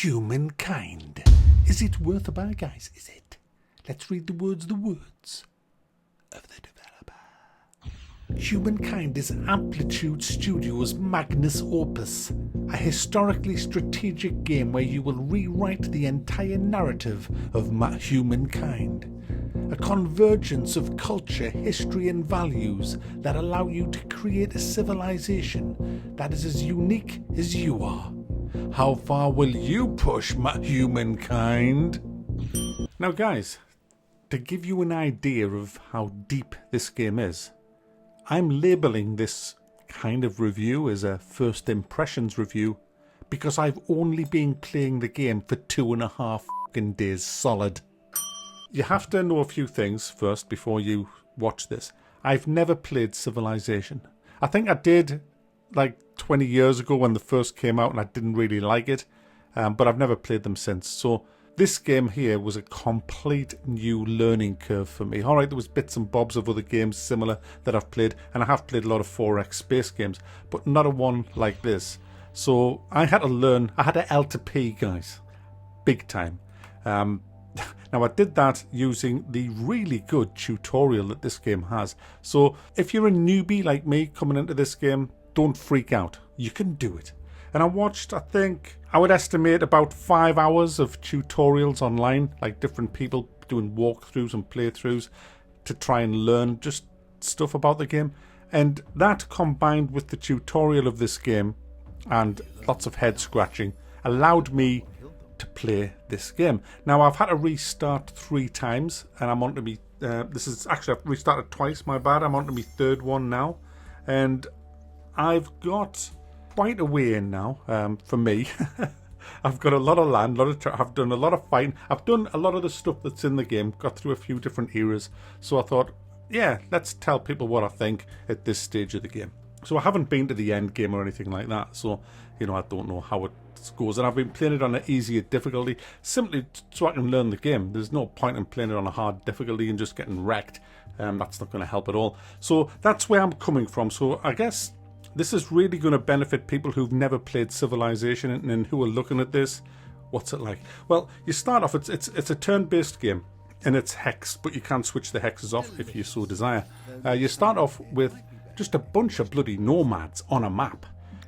Humankind. Is it Worthabuy, guys? Is it? Let's read the words of the developer. Humankind is Amplitude Studios' magnus opus, a historically strategic game where you will rewrite the entire narrative of humankind. A convergence of culture, history and values that allow you to create a civilization that is as unique as you are. How far will you push humankind? Now guys, to give you an idea of how deep this game is, I'm labelling this kind of review as a first impressions review because I've only been playing the game for 2.5 fucking days solid. You have to know a few things first before you watch this. I've never played Civilization. I think I did like 20 years ago when the first came out and I didn't really like it, but I've never played them since. So this game here was a complete new learning curve for me. Alright, there was bits and bobs of other games similar that I've played, and I have played a lot of 4X space games, but not a one like this. So I had to learn, I had to L to P, guys. Big time. Now I did that using the really good tutorial that this game has. So if you're a newbie like me coming into this game, don't freak out. You can do it. And I watched, I think, I would estimate about 5 hours of tutorials online, like different people doing walkthroughs and playthroughs to try and learn just stuff about the game. And that combined with the tutorial of this game and lots of head scratching allowed me to play this game. Now I've had to restart 3 times and I'm on to me, this is actually, I've restarted twice, my bad. I'm on to my 3rd one now. And I've got quite a way in now, for me. I've got a lot of land, I've done a lot of fighting. I've done a lot of the stuff that's in the game, got through a few different eras. So I thought, yeah, let's tell people what I think at this stage of the game. So I haven't been to the end game or anything like that. So, you know, I don't know how it goes. And I've been playing it on an easier difficulty, simply so I can learn the game. There's no point in playing it on a hard difficulty and just getting wrecked. That's not going to help at all. So that's where I'm coming from. So I guess this is really going to benefit people who've never played Civilization and who are looking at this. What's it like? Well, you start off, it's a turn-based game, and it's hex, but you can switch the hexes off if you so desire. You start off with just a bunch of bloody nomads on a map.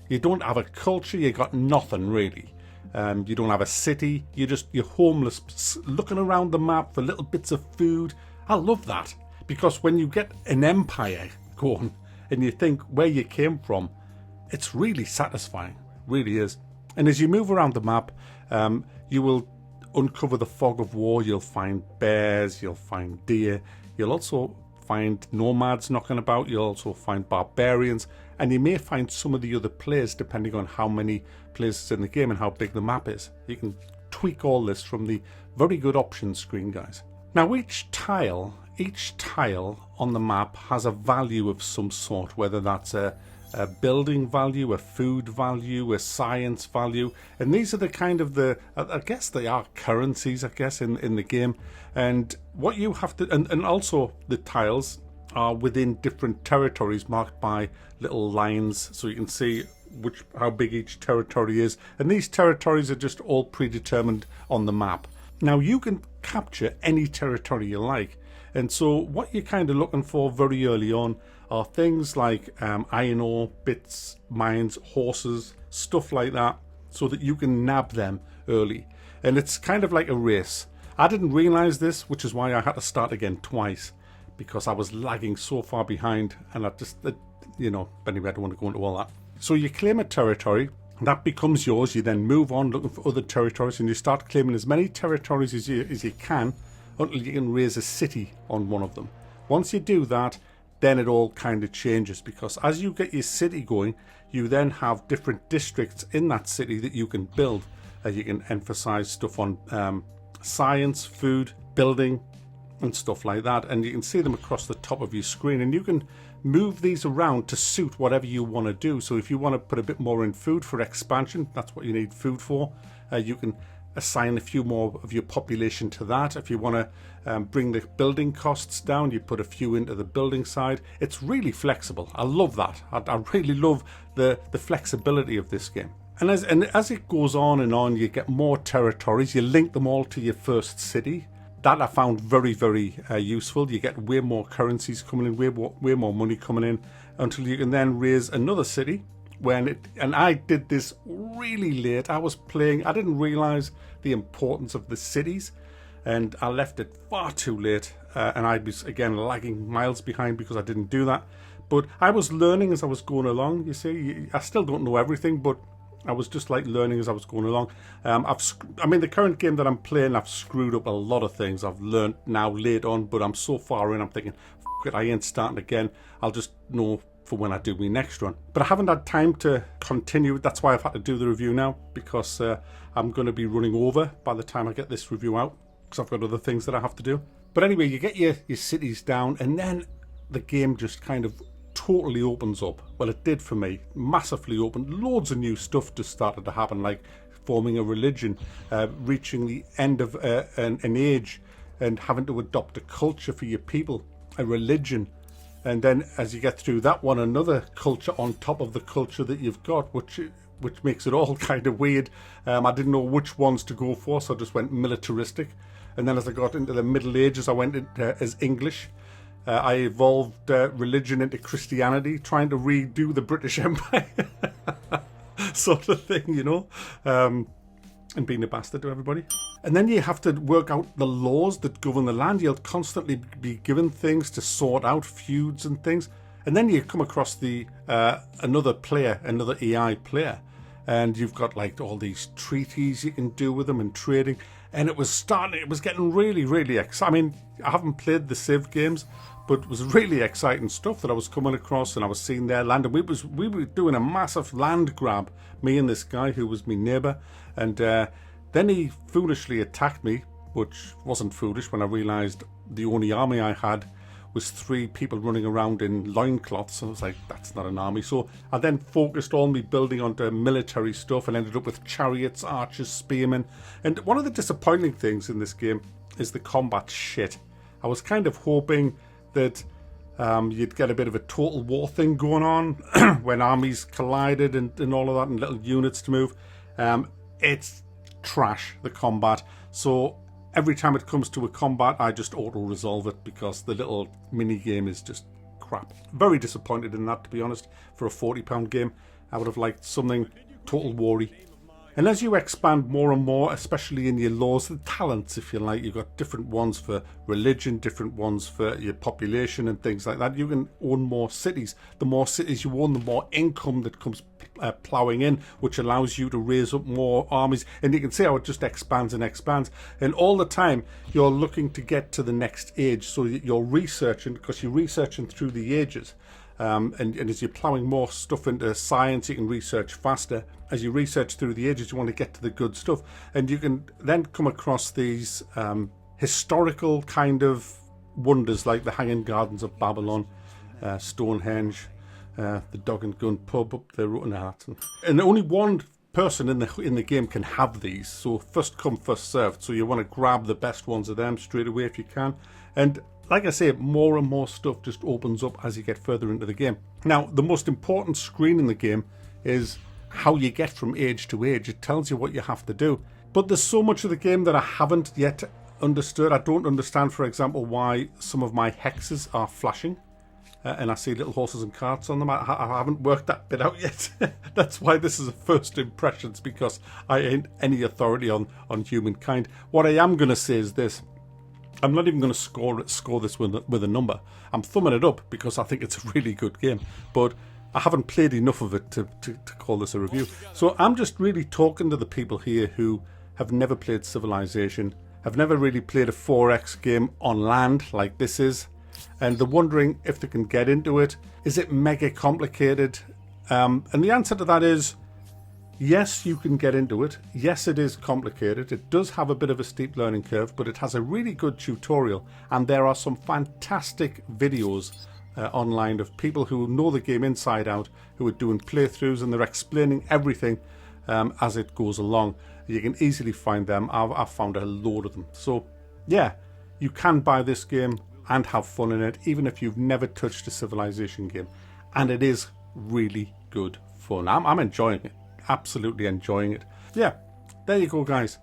You don't have a culture, you got nothing really. You don't have a city, you're homeless, looking around the map for little bits of food. I love that, because when you get an empire going, and you think where you came from, it's really satisfying, really is. And as you move around the map, you will uncover the fog of war. You'll find bears, you'll find deer, you'll also find nomads knocking about, you'll also find barbarians, and you may find some of the other players depending on how many places in the game and how big the map is. You can tweak all this from the very good options screen, guys. Now each tile on the map has a value of some sort, whether that's a building value, a food value, a science value, and these are the kind of I guess they are currencies, I guess, in the game. And what you have to, and also the tiles are within different territories marked by little lines, so you can see how big each territory is, and these territories are just all predetermined on the map. Now you can capture any territory you like. And so what you're kind of looking for very early on are things like iron ore, bits, mines, horses, stuff like that, so that you can nab them early. And it's kind of like a race. I didn't realise this, which is why I had to start again twice, because I was lagging so far behind, and I just, you know, anyway, I don't want to go into all that. So you claim a territory, that becomes yours. You then move on looking for other territories, and you start claiming as many territories as you can, until you can raise a city on one of them. Once you do that, then it all kind of changes, because as you get your city going, you then have different districts in that city that you can build. You can emphasize stuff on science, food, building, and stuff like that, and you can see them across the top of your screen, and you can move these around to suit whatever you want to do. So if you want to put a bit more in food for expansion, that's what you need food for. You can assign a few more of your population to that. If you want to bring the building costs down, you put a few into the building side. It's really flexible. I love that. I really love the flexibility of this game. And as it goes on and on, you get more territories. You link them all to your first city. That I found very, very useful. You get way more currencies coming in, way more money coming in, until you can then raise another city. And I did this really late. I was playing. I didn't realise the importance of the cities, and I left it far too late. And I was again lagging miles behind because I didn't do that. But I was learning as I was going along. You see, I still don't know everything, but I was just like learning as I was going along. The current game that I'm playing, I've screwed up a lot of things. I've learned now late on, but I'm so far in, I'm thinking, F it, I ain't starting again. I'll just know for when I do my next run. But I haven't had time to continue. That's why I've had to do the review now, because I'm going to be running over by the time I get this review out, because I've got other things that I have to do. But anyway, you get your cities down, and then the game just kind of totally opens up. Well, it did for me. Massively opened. Loads of new stuff just started to happen, like forming a religion, reaching the end of an age and having to adopt a culture for your people, a religion. And then as you get through that one, another culture on top of the culture that you've got, which makes it all kind of weird. I didn't know which ones to go for, so I just went militaristic. And then as I got into the Middle Ages, I went into as English. I evolved religion into Christianity, trying to redo the British Empire, sort of thing, you know, and being a bastard to everybody. And then you have to work out the laws that govern the land. You'll constantly be given things to sort out, feuds and things. And then you come across another AI player, and you've got like all these treaties you can do with them and trading. And it was getting really, really exciting. I mean, I haven't played the Civ games, but it was really exciting stuff that I was coming across, and I was seeing their land, and we were doing a massive land grab, me and this guy who was my neighbour, and then he foolishly attacked me, which wasn't foolish when I realised the only army I had was 3 people running around in loincloths, and I was like, that's not an army. So I then focused all me building onto military stuff and ended up with chariots, archers, spearmen. And one of the disappointing things in this game is the combat shit. I was kind of hoping that you'd get a bit of a total war thing going on when armies collided and all of that, and little units to move. It's trash, the combat. So every time it comes to a combat, I just auto-resolve it because the little mini-game is just crap. Very disappointed in that, to be honest. For a £40 game, I would have liked something total war-y. And as you expand more and more, especially in your laws, the talents, if you like, you've got different ones for religion, different ones for your population and things like that. You can own more cities. The more cities you own, the more income that comes ploughing in, which allows you to raise up more armies. And you can see how it just expands and expands. And all the time, you're looking to get to the next age. So you're researching, because you're researching through the ages. And as you're ploughing more stuff into science, you can research faster. As you research through the ages, you want to get to the good stuff. And you can then come across these historical kind of wonders like the Hanging Gardens of Babylon, Stonehenge, the Dog and Gun pub up there, and only one person in the game can have these. So first come, first served. So you want to grab the best ones of them straight away if you can. And like I say, more and more stuff just opens up as you get further into the game. Now, the most important screen in the game is how you get from age to age. It tells you what you have to do. But there's so much of the game that I haven't yet understood. I don't understand, for example, why some of my hexes are flashing. And I see little horses and carts on them. I haven't worked that bit out yet. That's why this is a first impressions, because I ain't any authority on Humankind. What I am going to say is this. I'm not even going to score this with a number. I'm thumbing it up because I think it's a really good game. But I haven't played enough of it to call this a review. So I'm just really talking to the people here who have never played Civilization, have never really played a 4X game on land like this is, and they're wondering if they can get into it. Is it mega complicated? And the answer to that is yes, you can get into it. Yes, it is complicated. It does have a bit of a steep learning curve, but it has a really good tutorial, and there are some fantastic videos online of people who know the game inside out, who are doing playthroughs, and they're explaining everything as it goes along. You can easily find them. I've found a load of them. So yeah, you can buy this game and have fun in it, even if you've never touched a Civilization game. And it is really good fun. I'm enjoying it. absolutely enjoying it. Yeah, there you go, guys.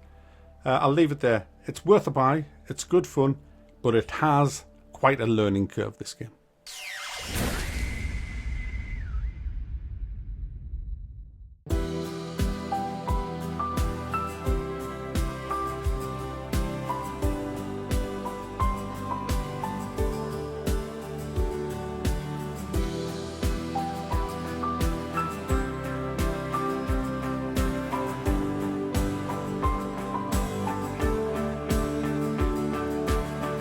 I'll leave it there. It's worth a buy. It's good fun, but it has quite a learning curve, this game.